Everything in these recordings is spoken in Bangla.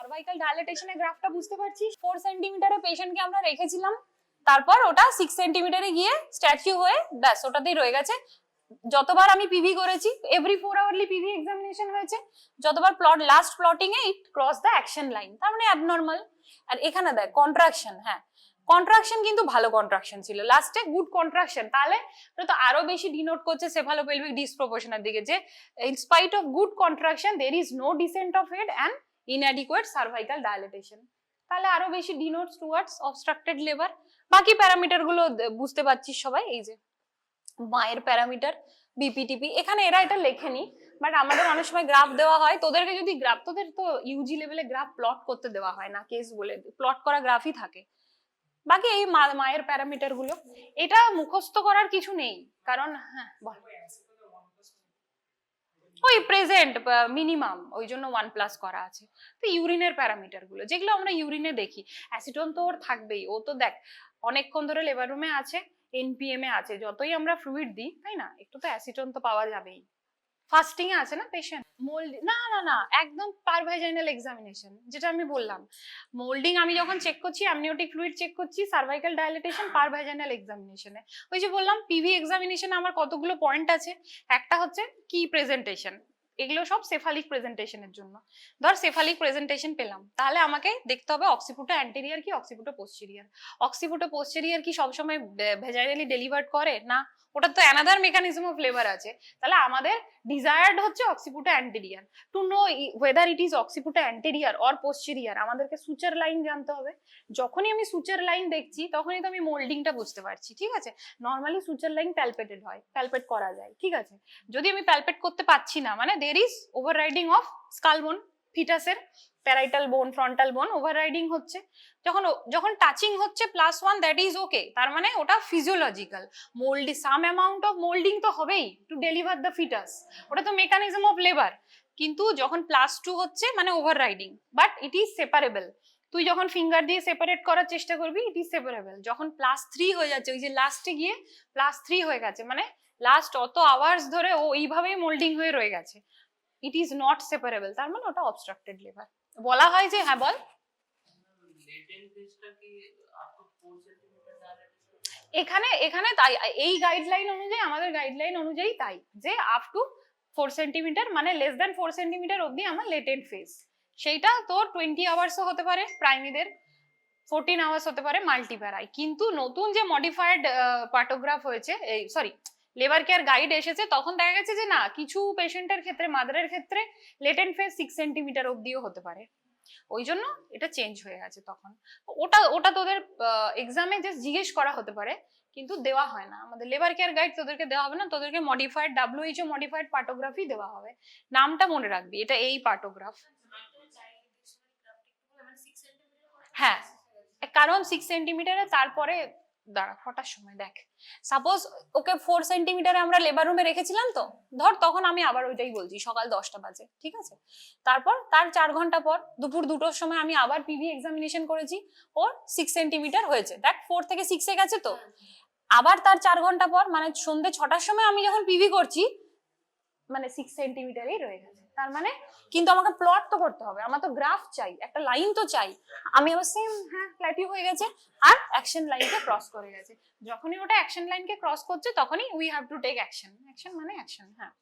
সার্ভাইকাল ডায়ালেটেশনের গ্রাফটা বুঝতে পারছিস? 4 সেন্টিমিটারে পেশেন্টকে আমরা রেখেছিলাম, তারপর ওটা 6 সেন্টিমিটারে গিয়ে স্ট্যাচু হয়ে ব্যাস ওটাতেই রয়ে গেছে। যতবার আমি পিভি করেছি, এভরি 4 আওয়ারলি পিভি এক্সামিনেশন হয়েছে, যতবার last plotting A it cross the action line, তার মানে অ্যাবনর্মাল। আর এখানে দেখ কন্ট্রাকশন, হ্যাঁ কন্ট্রাকশন কিন্তু ভালো কন্ট্রাকশন ছিল, লাস্টে গুড কন্ট্রাকশন, তাহলে এটা তো আরো বেশি ডিনোট করছে সেফালোপেলভিক ডিসপ্রপোর্শনের দিকে, যে in spite of good contraction there is no descent of head and inadequate cervical dilatation, তাহলে আরো বেশি ডিনোটস টুয়ার্ডস অবস্ট্রাক্টেড লেবার। বাকি প্যারামিটার গুলো বুঝতে পারছিস সবাই, এই যে মায়ের প্যারামিটার বিপিটিপি, এখানে এরা এটা লেখেনি, বাট আমাদের অনেক সময় গ্রাফ দেওয়া হয়, তোদেরকে যদি গ্রাফ, তোদের তো ইউজি লেভেলে গ্রাফ প্লট করতে দেওয়া হয় না, কেস বলে প্লট করা গ্রাফই থাকে। বাকি এই মায়ের প্যারামিটার গুলো, এটা মুখস্থ করার কিছু নেই, কারণ হ্যাঁ বল, ওই প্রেজেন্ট মিনিমাম ওই জন্য 1+ করা আছে। তো ইউরিনের প্যারামিটার গুলো যেগুলো আমরা ইউরিনে দেখি, অ্যাসিটোন তো ওর থাকবেই, ও তো দেখ অনেকক্ষণ ধরে লেবার রুমে আছে, এনপিএম এ আছে, যতই আমরা ফ্লুইড দিই তাই না, একটু তো অ্যাসিটোন তো পাওয়া যাবেই। ফাস্টিং এ আছে না পেশেন্ট, মোল্ড না না না একদম পারভাইজাইনাল এক্সামিনেশন, যেটা আমি বললাম মোল্ডিং আমি যখন চেক করছি, অ্যামনিওটিক ফ্লুইড চেক করছি, সার্ভাইকাল ডায়ালেটেশন পারভাইজাইনাল এক্সামিনেশনে। ওই যে বললাম পিভি এক্সামিনেশনে আমার কতগুলো পয়েন্ট আছে, একটা হচ্ছে কি প্রেজেন্টেশন, এগুলো সব সেফালিক প্রেজেন্টেশনের জন্য। ধর সেফালিক প্রেজেন্টেশন পেলাম, তাহলে আমাকে দেখতে হবে অক্সিপুটো অ্যান্টেরিয়ার কি অক্সিপুটো পোস্টেরিয়ার। অক্সিপুটো পোস্টেরিয়ার কি সবসময় ভেজাইনালি ডেলিভার্ড করে না, ওটা তো অ্যানাদার মেকানিজম অফ লেবার আছে, তাহলে আমাদের ডিজায়ার্ড হচ্ছে occipito anterior. To know whether it is occipito anterior or posterior, আমাদেরকে সুচার লাইন জানতে হবে। যখনই আমি সুচার লাইন দেখছি তখনই তো আমি মোল্ডিংটা বুঝতে পারছি, ঠিক আছে। নর্মালি সুচার লাইন প্যালপেটেড হয়, প্যালপেট করা যায়, ঠিক আছে। যদি আমি প্যালপেট করতে পারছি না, মানে there is overriding of skull বোন, ফিটাসের প্যারাইটাল বোন ফ্রন্টাল বোন ওভাররাইডিং হচ্ছে। যখন টাচিং হচ্ছে +1 দ্যাট ইজ ওকে, তার মানে ওটা physiological. Moulding, some amount of moulding তো হবেই টু ডেলিভার দ্য ফিটাস, ওটা তো মেকানিজম অফ লেবার। কিন্তু যখন +2 হচ্ছে মানে overriding, but it is separable. তুই যখন ফিঙ্গার দিয়ে সেপারেট করার চেষ্টা করবি, ইট ইজ সেপারেবল। যখন +3 হয়ে যাচ্ছে, ওই যে লাস্টে গিয়ে +3 হয়ে গেছে, মানে লাস্ট অত আওয়ার্স ধরে ও এইভাবেই মোল্ডিং হয়ে রয়ে গেছে, ইট ইজ নট সেপারেবল, তার মানে ওটা অবস্ট্রাক্টেড লিভার বলা হয়। যে হ্যাঁ বল, এখানে তাই এই গাইডলাইন অনুযায়ী, আমাদের গাইডলাইন অনুযায়ী তাই, যে আপ টু 4 সেন্টিমিটার মানে লেস দ্যান 4 সেন্টিমিটার অবধি আমার লেটেন্ট ফেজ, সেইটা তোর 20 আওয়ার্সও হতে পারে প্রাইমিদের, 14 আওয়ার্স হতে পারে মাল্টিপ্যারাই। কিন্তু নতুন যে মডিফাইড পার্টোগ্রাফ হয়েছে, এই সরি লেবার কেয়ার গাইড এসেছে, তখন দেখা গেছে যে না, কিছু পেশেন্টের ক্ষেত্রে, মাদারের ক্ষেত্রে লেটেন্ট ফেজ 6 সেন্টিমিটার অবধিও হতে পারে, ওই জন্য এটা চেঞ্জ হয়ে গেছে। তখন ওটা তোদের এক্সামে জাস্ট জিজ্ঞেস করা হতে পারে, কিন্তু দেওয়া হয় না। আমাদের লেবার কেয়ার গাইড তোদেরকে দেওয়া হবে না, তোদেরকে মডিফাইড WHO মডিফাইড পার্টোগ্রাফি দেওয়া হবে, নামটা মনে রাখবি, এটা এই পার্টোগ্রাফ। হ্যাঁ, কারণ 6 সেন্টিমিটারে তারপরে দাঁড়া কটার সময় দেখ, সাপোজ ওকে 4 সেন্টিমিটারে আমরা লেবার রুমে রেখেছিলাম, তো ধর তখন আমি আবার ওইটাই বলছি, সকাল 10টা বাজে, ঠিক আছে। তারপর তার 4 ঘন্টা পর দুপুর 2টোর সময় আমি আবার পিভি এক্সামিনেশন করেছি, ওর 6 সেন্টিমিটার হয়েছে, দেখ 4 থেকে 6 এ গেছে। তো আবার তার 4 ঘন্টা পর মানে সন্ধ্যে 6টার সময় আমি যখন পিভি করছি, মানে 6 সেন্টিমিটারই রয়ে গেছে। তার মানে কিন্তু আমাকে প্লট তো করতে হবে, আমার তো গ্রাফ চাই, একটা লাইন তো চাই। আমি আবার সেম হ্যাঁ প্ল্যাটিউ হয়ে গেছে আর অ্যাকশন লাইনকে ক্রস করে গেছে। যখনই ওটা অ্যাকশন লাইনকে ক্রস করছে তখনই we have to take action. Action মানে অ্যাকশন। হ্যাঁ,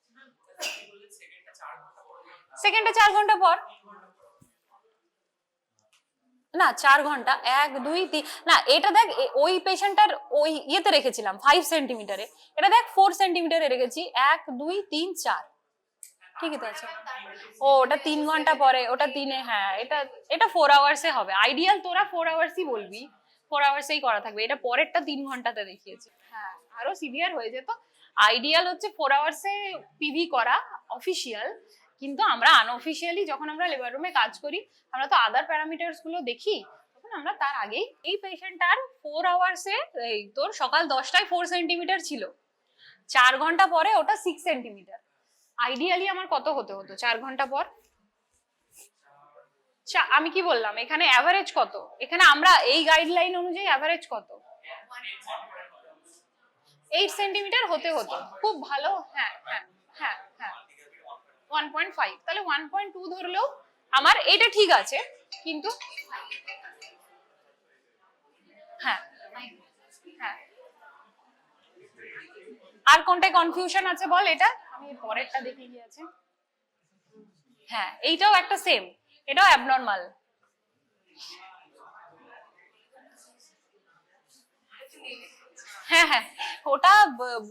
সেকেন্ডে 4 ঘন্টা পর না, 4 ঘন্টা 1 2 3 না, এটা দেখ ওই পেশেন্টটার ওই ইয়েতে রেখেছিলাম 5 সেন্টিমিটারে, এটা দেখ 4 সেন্টিমিটারে রেখেছি, 1 2 3 4, ঠিকই তো আছে। ও ওটা 3 ঘন্টা পরে, ওটা 3-এ, হ্যাঁ এটা 4 আওয়ার্সে হবে। আইডিয়াল তোরা 4 আওয়ার্সই বলবি, 4 আওয়ার্সেই করা থাকবে। এটা পরেরটা 3 ঘন্টাতে দেখিয়েছে। হ্যাঁ, আরো সিভিয়ার হয়ে যেত। আইডিয়াল হচ্ছে 4 আওয়ার্সে পিভি করা অফিশিয়াল, কিন্তু আমরা আনঅফিশিয়ালি যখন আমরা লেবার রুমে কাজ করি, আমরা তো আদার প্যারামিটারস গুলো দেখি, তখন আমরা তার আগেই। এই পেশেন্টটার 4 আওয়ার্সে এই তোর সকাল 10টায় 4 সেন্টিমিটার ছিল, 4 ঘন্টা পরে ওটা 6 সেন্টিমিটার। আইডিয়ালি আমার কত হতে হতো 4 ঘন্টা পর? আমি কি বললাম এখানে অ্যাভারেজ কত, এখানে আমরা এই গাইডলাইন অনুযায়ী অ্যাভারেজ কত, 8 সেন্টিমিটার হতে হতো, খুব ভালো। হ্যাঁ হ্যাঁ হ্যাঁ হ্যাঁ 1.5, তাহলে 1.2 ধরলেও আমার এটা ঠিক আছে। কিন্তু হ্যাঁ হ্যাঁ, আর কোনটায় কনফিউশন আছে বল? এটা আমি পরেরটা দেখে কি আছে। হ্যাঁ, এইটাও একটা সেম, এটাও অ্যাবনর্মাল। হ্যাঁ হ্যাঁ, ওটা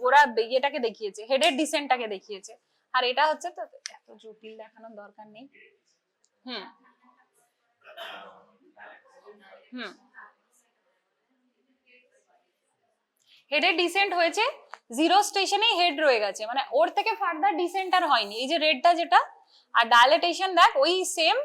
ওরা ইয়েটাকে দেখিয়েছে, হেডের ডিসেন্টটাকে দেখিয়েছে। আর এটা হচ্ছে, তো এত জটিল দেখানোর দরকার নেই। হুম হুম, হেডের ডিসেন্ট হয়েছে, জিরো স্টেশনেই হেড রয়ে গেছে, মানে ওর থেকে ফার্দার ডিসেন্ট আর হয়নি। এই যে রেডটা যেটা, আর ডায়ালেটেশন দেখ ওই সেম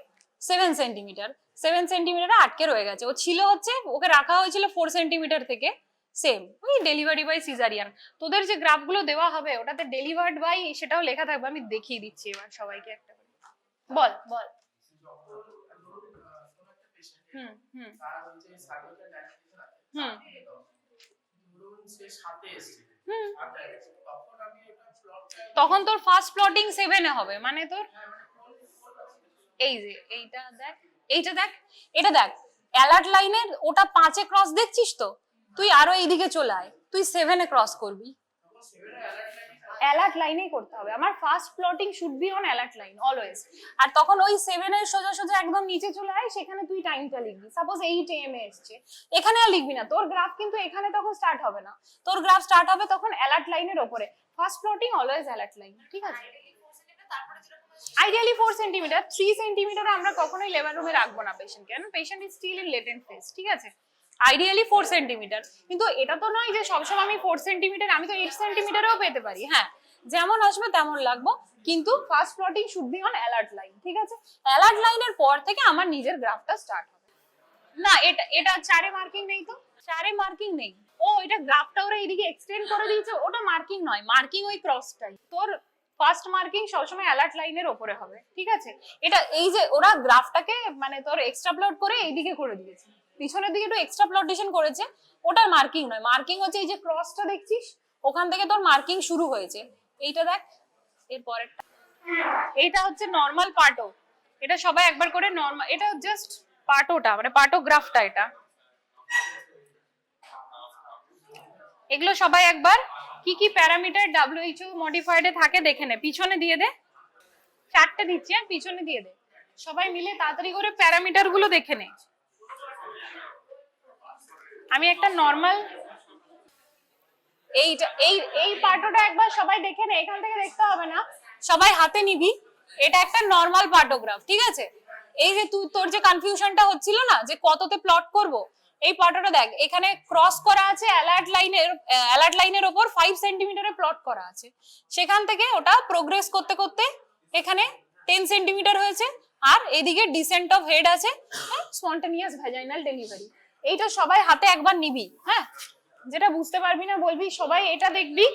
7 সেন্টিমিটার, 7 সেন্টিমিটারে আটকে রয়ে গেছে। ও ছিল হচ্ছে, ওকে রাখা হয়েছিল 4 সেন্টিমিটার থেকে, সেম ওই ডেলিভারি বাই সিজারিয়ান। তোদের যে গ্রাফগুলো দেওয়া হবে ওটাতে ডেলিভার্ড বাই সেটাও লেখা থাকবে, আমি দেখিয়ে দিচ্ছি এবার সবাইকে একটা করে। বল বল। হুম হুম হুম হুম, তখন তোর ফার্স্ট প্লটিং 7 এ হবে, মানে তোর এই যে এইটা দেখ, এইটা দেখ, এটা দেখ, অ্যালার্ট লাইনের ওটা 5 এ ক্রস দেখছিস তো, তুই আরো এইদিকে চলে আয়, তুই 7 এ ক্রস করবি। অ্যালার্ট লাইনেই করতে হবে, আমার first plotting should be on alert line always. আর তখন ওই 7 এর সোজা সোজা একদম নিচে চলে আয়, সেখানে তুই টাইমটা লিখবি। সাপোজ 8 AM এ এসছে, এখানে আর লিখবি না, তোর গ্রাফ কিন্তু এখানে তখন স্টার্ট হবে না, তোর গ্রাফ স্টার্ট হবে তখন অ্যালার্ট লাইনের উপরে। First plotting always alert line, ঠিক আছে? আইডিয়ালি 4 সেন্টিমিটার, 3 সেন্টিমিটার আমরা কখনোই লেবার রুমে রাখবো না পেশেন্ট, কেন patient is still in latent phase, ঠিক আছে? আইডিয়ালি 4 সেন্টিমিটার, কিন্তু এটা তো নয় যে সবসময় আমি 4 সেন্টিমিটার, আমি তো 8 সেন্টিমিটারও পেতে পারি। হ্যাঁ, যেমন আসবে তেমন লাগবো, কিন্তু first plotting should be on alert line, ঠিক আছে? অ্যালার্ট লাইনের পর থেকে আমার নিজের গ্রাফটা স্টার্ট হবে। না, এটা এটা 4 এ মার্কিং নেই তো, 4 এ মার্কিং নেই। ও এটা গ্রাফটা ওরা এইদিকে এক্সটেন্ড করে দিয়েছে, ওটা মার্কিং নয়, মার্কিং ওই ক্রসটাই। তোর ফার্স্ট মার্কিং সবসময় অ্যালার্ট লাইনের উপরে হবে, ঠিক আছে? এটা এই যে ওরা গ্রাফটাকে মানে তোর এক্সট্রা প্লট করে এইদিকে করে দিয়েছে, পিছনের দিকে একটু এক্সট্রা প্লটেশন করেছে, ওটার মার্কিং নয়। মার্কিং হচ্ছে এই যে ক্রসটা দেখছিস, ওখান থেকে তোর মার্কিং শুরু হয়েছে। এইটা দেখ, এর পরেরটা, এইটা হচ্ছে নরমাল পার্টো। এটা সবাই একবার করে নরমাল, এটা জাস্ট পার্টোটা মানে পার্টোগ্রাফটা এটা। এগুলো সবাই একবার কি কি প্যারামিটার WHO মডিফাইড এ থাকে দেখে নে, পিছনে দিয়ে দে, 4টে দিচ্ছি, আর পিছনে দিয়ে দে, সবাই মিলে তাড়াতাড়ি করে প্যারামিটার গুলো দেখে নে। আমি একটা নরমাল, এইটা এই এই পার্টোটা একবার সবাই দেখে নে, এখান থেকে দেখতে হবে না, সবাই হাতে নিবি। এটা একটা নরমাল পার্টোগ্রাফ, ঠিক আছে? এই যে তুই, তোর যে কনফিউশনটা হচ্ছিল না যে কততে প্লট করব, এই পার্টোটা দেখ, এখানে ক্রস করা আছে অ্যালার্ট লাইনের উপর 5 সেন্টিমিটারে প্লট করা আছে, সেখান থেকে ওটা প্রোগ্রেস করতে করতে এখানে 10 সেন্টিমিটার হয়েছে, আর এদিকে ডিসেন্ট অফ হেড আছে, স্পন্টেনিয়াস ভ্যাজাইনাল ডেলিভারি। এইটা সবাই হাতে একবার নিবি, হ্যাঁ? যেটা বুঝতে পারবি না বলবি, সবাই এটা দেখবি।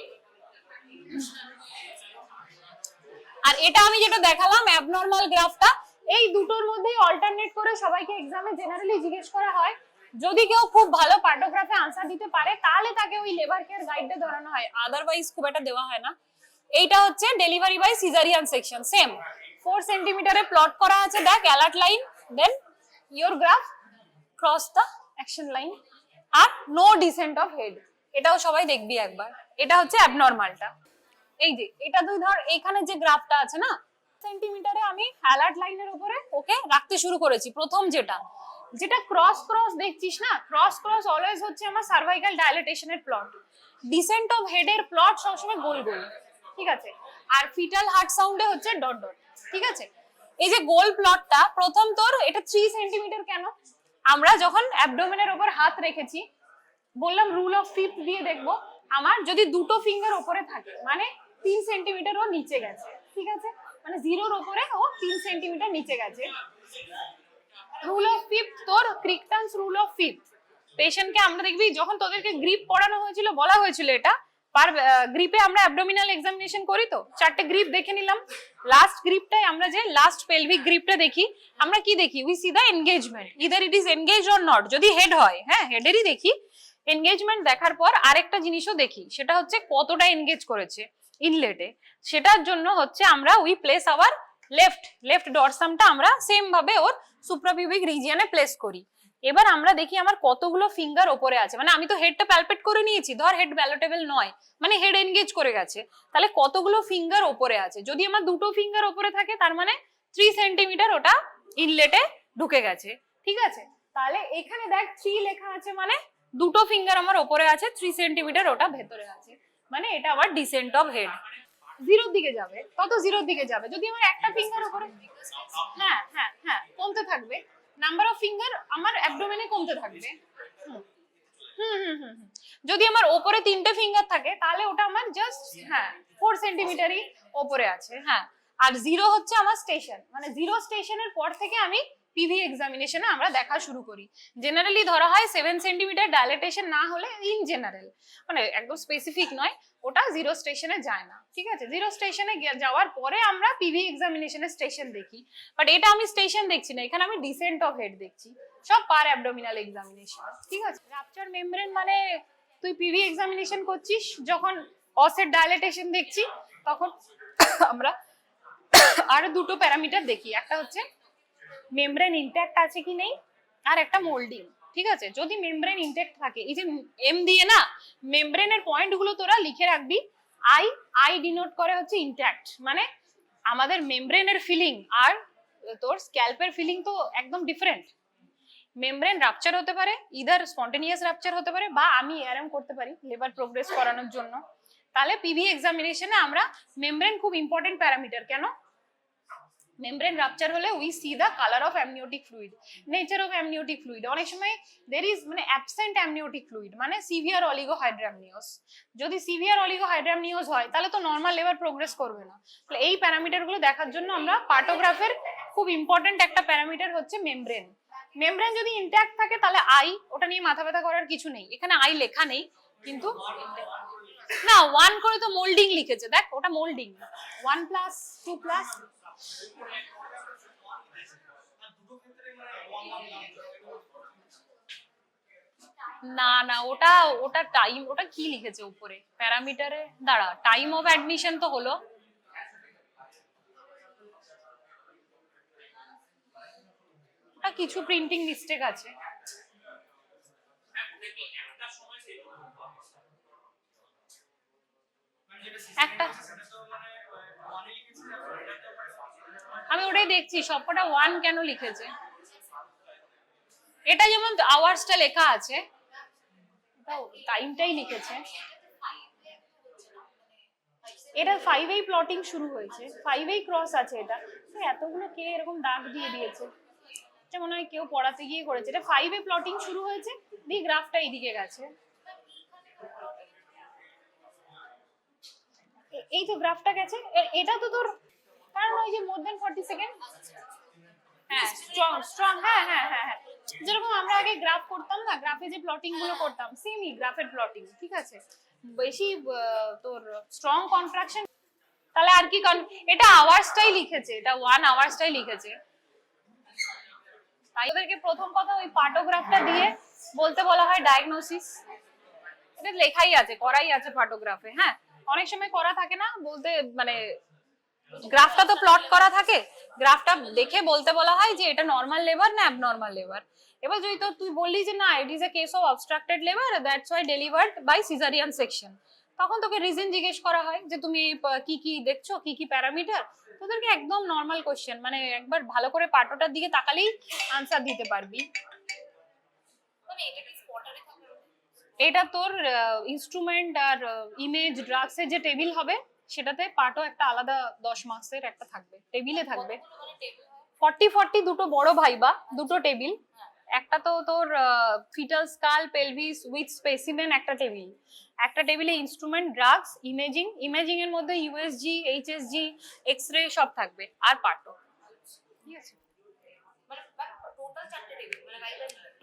আর এটা আমি যেটা দেখালাম অ্যাবনর্মাল গ্রাফটা, এই দুটোর মধ্যে অল্টারনেট করে সবাইকে এক্সামে জেনারেলি জিজ্ঞেস করা হয়। যদি কেউ খুব ভালো পার্টোগ্রাফে আনসার দিতে পারে তাহলে তাকে ওই লেবার কেয়ার গাইডে ধরানো হয়, আদারওয়াইজ খুব একটা দেওয়া হয় না। এইটা হচ্ছে delivery by caesarean section, same 4 সেন্টিমিটারে প্লট করা আছে, দেখ alert line, then your graph cross the action line, আর নো ডিসেন্ট অফ হেড, এটাও সবাই দেখবি একবার। এটা হচ্ছে অ্যাবনর্মালটা। এই যে এটা তুই ধর, এখানে যে গ্রাফটা আছে না, সেন্টিমিটারে আমি অ্যালার্ট লাইনের উপরে ওকে রাখতে শুরু করেছি। প্রথম যেটা যেটা ক্রস ক্রস দেখছিস না, ক্রস ক্রস অলওয়েজ হচ্ছে আমার সার্ভাইকাল ডায়ালেটেশনের প্লট। ডিসেন্ট অফ হেডের প্লট সবসময় গোল গোল, ঠিক আছে? আর ফিটাল হার্ট সাউন্ডে হচ্ছে ডট ডট, ঠিক আছে? এই যে গোল প্লটটা প্রথম তোর, এটা 3 সেন্টিমিটার কেন? আমরা যখন অ্যাবডোমেনের উপর হাত রেখেছি, বললাম রুল অফ ফিফথ দিয়ে দেখবো, আমার যদি দুটো ফিঙ্গার উপরে থাকে মানে 3 সেন্টিমিটার ও নিচে গেছে, ঠিক আছে? মানে 0-র উপরে ও 3 সেন্টিমিটার নিচে গেছে। রুল অফ ফিফথ তোর ক্রিকটানস রুল অফ ফিফথ। পেশেন্টকে আমরা দেখবি যখন তোদেরকে গ্রিপ পড়ানো হয়েছিল, বলা হয়েছিল এটা পার গ্রিপে আমরা অ্যাবডোমিনাল এক্সামিনেশন করি, তো 4টে গ্রিপ দেখে নিলাম। লাস্ট গ্রিপটাই আমরা যে লাস্ট পেলভিক গ্রিপটা দেখি, আমরা কি দেখি? We see the engagement, either it is engage or not, যদি হেড হয়, হ্যাঁ হেডেরই দেখি। এনগেজমেন্ট দেখার পর আরেকটা জিনিসও দেখি, সেটা হচ্ছে কতটা এনগেজ করেছে ইনলেটে। সেটার জন্য হচ্ছে আমরা we place our left left ডরসামটা আমরা সেম ভাবে ওর সুপ্রাপিউবিক রিজিয়নে প্লেস করি। এবার আমরা দেখি আমার কতগুলো ফিঙ্গার ওপরে আছে, মানে আমি তো হেডটা প্যালপেট করে নিয়েছি, ধর হেড ভ্যালুটেবল নয়, মানে হেড এনগেজ করে গেছে, তাহলে কতগুলো ফিঙ্গার ওপরে আছে। যদি আমার দুটো ফিঙ্গার ওপরে থাকে তার মানে 3 সেন্টিমিটার ওটা ইনলেটে ঢুকে গেছে, ঠিক আছে। তাহলে এখানে দেখ 3 লেখা আছে, মানে দুটো ফিঙ্গার আমার ওপরে আছে, 3 সেন্টিমিটার ওটা ভেতরে আছে, মানে এটা আবার ডিসেন্ট অফ হেড, জিরোর দিকে যাবে, তত জিরোর দিকে যাবে। যদি আমার একটা ফিঙ্গার উপরে, হ্যাঁ হ্যাঁ হ্যাঁ কমতে থাকবে, নাম্বার অফ ফিঙ্গার আমার অ্যাবডোমেনে কমতে থাকবে। যদি আমার ওপরে 3টে ফিঙ্গার থাকে তাহলে ওটা আমার জাস্ট 4 সেন্টিমিটারই ওপরে আছে। হ্যাঁ, আর জিরো হচ্ছে আমার স্টেশন, মানে জিরো স্টেশনের পর থেকে আমি পিভি এক্সামিনেশনে আমরা দেখা শুরু করি। জেনারেলি ধরা হয় 7 সেন্টিমিটার ডাইলেটেশন না হলে, ইন জেনারেল, মানে একদম স্পেসিফিক নয়, ওটা জিরো স্টেশনে যায় না, ঠিক আছে। জিরো স্টেশনে যাওয়ার পরে আমরা পিভি এক্সামিনেশনের স্টেশন দেখি, বাট এটা আমি স্টেশন দেখছি না, এখানে আমি ডিসেন্ট অফ হেড দেখছি, সব পার অ্যাবডোমিনাল এক্সামিনেশন, ঠিক আছে। রাপচার মেমব্রেন মানে তুই পিভি এক্সামিনেশন করছিস, যখন অসেট ডাইলেটেশন দেখছি তখন আমরা আরো দুটো প্যারামিটার দেখি, একটা হচ্ছে মেমব্রেন ইনট্যাক্ট আছে কি নেই, আর একটা মোল্ডিং, ঠিক আছে। যদি মেমব্রেন ইনট্যাক্ট থাকে, এই যে এম দিয়ে না মেমব্রেনের পয়েন্ট গুলো তোরা লিখে রাখবি, আই আই ডিনোট করে হচ্ছে ইনট্যাক্ট, মানে আমাদের মেমব্রেনের ফিলিং আর তোর স্ক্যাল্পের ফিলিং তো একদম ডিফারেন্ট। মেমব্রেন রাপচার হতে পারে, ইদার স্পন্টেনিয়াস রাপচার হতে পারে, বা আমি এআরএম করতে পারি লেবার প্রোগ্রেস করানোর জন্য। তাহলে পিভি এক্সামিনেশনে আমরা মেমব্রেন খুব ইম্পর্টেন্ট প্যারামিটার। কেন? মেমব্রেন রাপচার হলে we see the colour of amniotic fluid, nature of amniotic fluid. অনেক সময় দের ইজ মানে অ্যাবসেন্ট অ্যামনিওটিক ফ্লুইড, মানে সিভিয়ার অলিগোহাইড্রামনিওস। যদি সিভিয়ার অলিগোহাইড্রামনিওস হয় তাহলে তো নর্মাল লেবার প্রোগ্রেস করবে না। তাহলে এই প্যারামিটার গুলো দেখার জন্য আমরা পার্টোগ্রাফের খুব ইম্পর্টেন্ট একটা প্যারামিটার হচ্ছে মেমব্রেন। মেমব্রেন যদি ইনট্যাক্ট থাকে তাহলে আই, ওটা নিয়ে মাথা ব্যথা করার কিছু নেই, এখানে আই লেখা নেই, কিন্তু না 1 করে তো মোল্ডিং লিখেছে, দেখ ওটা মোল্ডিং, 1 প্লাস 2 প্লাস, না না ওটা ওটা টাইম, ওটা কি লিখেছে উপরে প্যারামিটারে, দাঁড়া, টাইম অফ অ্যাডমিশন তো হলো, ওটা কিছু প্রিন্টিং মিস্টেক আছে। একটা আমি ওটাই দেখছি সবকটা 1 কেন লিখেছে। এটা যেমন আওয়ার্সটা লেখা আছে, টাইমটাই লিখেছে, এটা 5 এই প্লটিং শুরু হয়েছে, 5 এই ক্রস আছে, এটা তো এতগুলো কে এরকম দাগ দিয়ে দিয়েছে, এটা মনে হয় কেউ পড়াতে গিয়ে করেছে। এটা 5 এ প্লটিং শুরু হয়েছে, দি গ্রাফটা এইদিকে গেছে, এই তো গ্রাফটা গেছে, এটা তো তোর, কারণ ওই যে মোর দেন 40 সেকেন্ড, হ্যাঁ স্ট্রং স্ট্রং, হ্যাঁ হ্যাঁ হ্যাঁ হ্যাঁ, যেরকম আমরা আগে গ্রাফ করতাম না, গ্রাফে যে প্লটিং গুলো করতাম সেমই গ্রাফের প্লটিং, ঠিক আছে। বেশি তোর স্ট্রং কন্ট্রাকশন, তাহলে আর কি, এটা আওয়ার্সটাই লিখেছে, এটা 1 আওয়ার্সটাই লিখেছে। তাই ওদেরকে প্রথম কথা ওই পার্টোগ্রাফটা দিয়ে বলতে বলা হয় ডায়াগনোসিস, এটা লেখাই আছে, করাই আছে পার্টোগ্রাফে। হ্যাঁ, অনেক সময় করা থাকে না, বলতে মানে গ্রাফটা তো প্লট করা থাকে, গ্রাফটা দেখে বলতে বলা হয় যে এটা নরমাল লেবার না অ্যাবনরমাল লেবার। এবার যদি তো তুই বললি যে না it is a case of obstructed labour, that's why delivered by caesarean section, তখন তোকে রিজন জিজ্ঞেস করা হয় যে তুমি কি কি দেখছো, কি কি প্যারামিটার, তোদেরকে একদম নরমাল কোশ্চেন, মানে একবার ভালো করে পার্টোটার দিকে তাকালেই আনসার দিতে পারবি। এটা তোর ইনস্ট্রুমেন্ট আর ইমেজ ড্রাগস এর যে টেবিল হবে সেটাতে পার্টও একটা আলাদা 10 মার্কসের একটা থাকবে, টেবিলে থাকবে 40 দুটো বড় ভাইবা, দুটো টেবিল, একটা তো তোর fetal skull pelvis with specimen একটা টেবিল, একটা টেবিলে ইনস্ট্রুমেন্ট ড্রাগস ইমেজিং, ইমেজিং এর মধ্যে ইউএসজি এইচএসজি এক্সরে সব থাকবে, আর পার্টও, ঠিক আছে।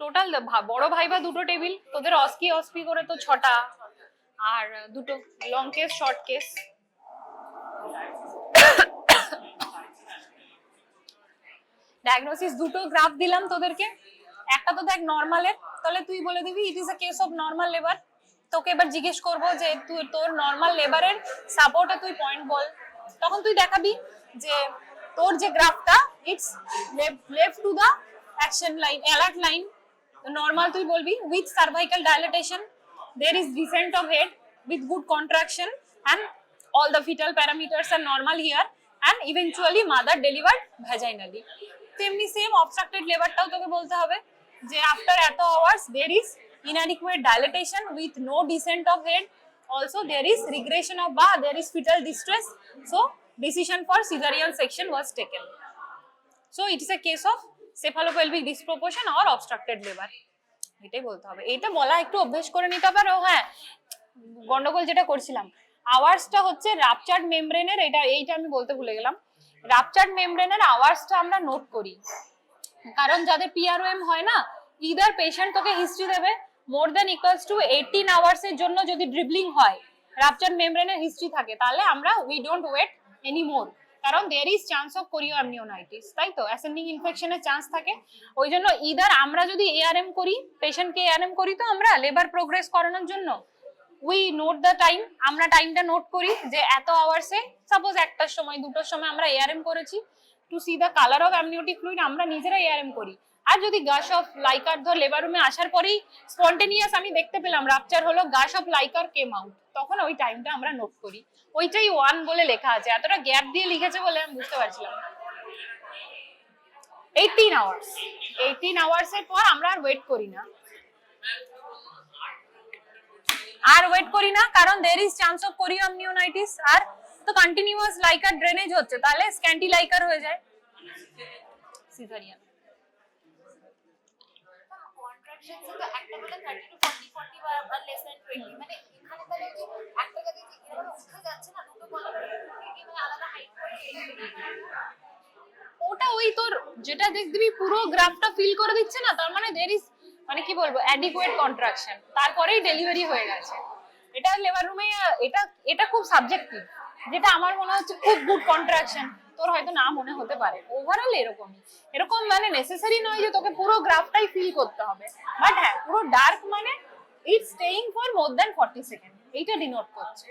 টোটাল বড় ভাইবা দুটো টেবিল, তোদের অস্কি অস্পি করে তো 6টা, আর দুটো long case short case. Diagnosis দুটো গ্রাফ দিলাম তোদেরকে, একটা তো দেখ নরমালের, তাহলে তুই বলে দিবি it is a case of normal labour. তোকে এবার জিজ্ঞেস করবো যে তুই তোর নরমাল লেবারের সাপোর্টে তুই পয়েন্ট বল, তখন তুই দেখাবি যে তোর যে গ্রাফটা it's left to the action line, alert line. Normal তুই বলবি with cervical dilatation, there is descent of head with good contraction and all the fetal parameters are normal here and eventually mother delivered vaginally. তেমনি সেম obstructed laborটাও তোকে বলতে হবে যে after এত hours there is inadequate dilatation with no descent of head, also there is regression of there is fetal distress, so decision for cesarean section was taken. So it is a case of cephalopelvic disproportion or obstructed labor. এটাই বলতে হবে, এটা বলা একটু অভ্যাস করে নিতে পারো। হ্যাঁ, গন্ডগোল যেটা করছিলাম, আওয়ার্সটা হচ্ছে রাপচার্ড মেমব্রেনের, এইটা আমি বলতে ভুলে গেলাম। রাপচার্ড মেমব্রেনের আওয়ার্সটা আমরা নোট করি, কারণ যাদের পিআরওএম হয় না, ইদার পেশেন্ট তোকে হিস্ট্রি দেবে more than equals to 18 hours এর জন্য যদি ড্রিবলিং হয়, রাপচার্ড মেমব্রেনের হিস্ট্রি থাকে, তাহলে আমরা we don't wait any more, কারণ there is chance of chorioamnionitis, তাই তো অ্যাসেন্ডিং ইনফেকশনের চান্স থাকে। ওই জন্য ইদার আমরা যদি এআরএম করি, পেশেন্টকে এআরএম করি, তো আমরা লেবার প্রোগ্রেস করানোর জন্য উই নোট দ্য টাইম, আমরা টাইমটা নোট করি যে এত আওয়ার্সে, সাপোজ 1টার সময় 2টোর সময় আমরা এআরএম করেছি, to see the colour of amniotic fluid আমরা নিজেরা এআরএম করি। আর যদি গাশ অফ লাইকার ধর লেবার রুমে আসার পরেই স্পন্টেনিয়াস আমি দেখতে পেলাম রাপচার হলো, gush of liquor came out, তখন ওই টাইমটা আমরা নোট করি। ওইটাই 1 বলে লেখা আছে, এতটা গ্যাপ দিয়ে লিখেছে বলে আমি বুঝতে পারছিলাম। 18 আওয়ার্স, 18 আওয়ার্স এর পর আমরা আর ওয়েট করি না, কারণ there is chance of chorioamnionitis, আর তো কন্টিনিউয়াস লাইকার ড্রেনেজ হচ্ছে, তাহলে স্ক্যান্টি লাইকার হয়ে যায় সিজারিয়ান। কন্ট্রাকশনস তো একটা বলে 30 টু 40 40 বা লেস দ্যান 20, মানে এখানে তাহলে একটা জায়গায় যে এরকম উঠে যাচ্ছে না, দুটো কলাম মানে আলাদা হাইট করে, ওটা ওই তোর যেটা দেখবি পুরো গ্রাফটা ফিল করে দিচ্ছে না, তার মানে there is, মানে কি বলবো, অ্যাডিকুয়েট কন্ট্রাকশন, তারপরেই ডেলিভারি হয়ে গেছে। এটা লেবার রুমে এটা খুব সাবজেক্টিভ, যেটা আমার মনে হচ্ছে খুব গুড কন্ট্রাকশন, তোর হয়তো না মনে হতে পারে। ওভারঅল এরকম মানে নেসেসারি নয় যে তোকে পুরো গ্রাফটাই ফিল করতে হবে, বাট হ্যাঁ পুরো ডার্ক মানে it's staying for more than 40 second, এইটা ডিনোট করছে।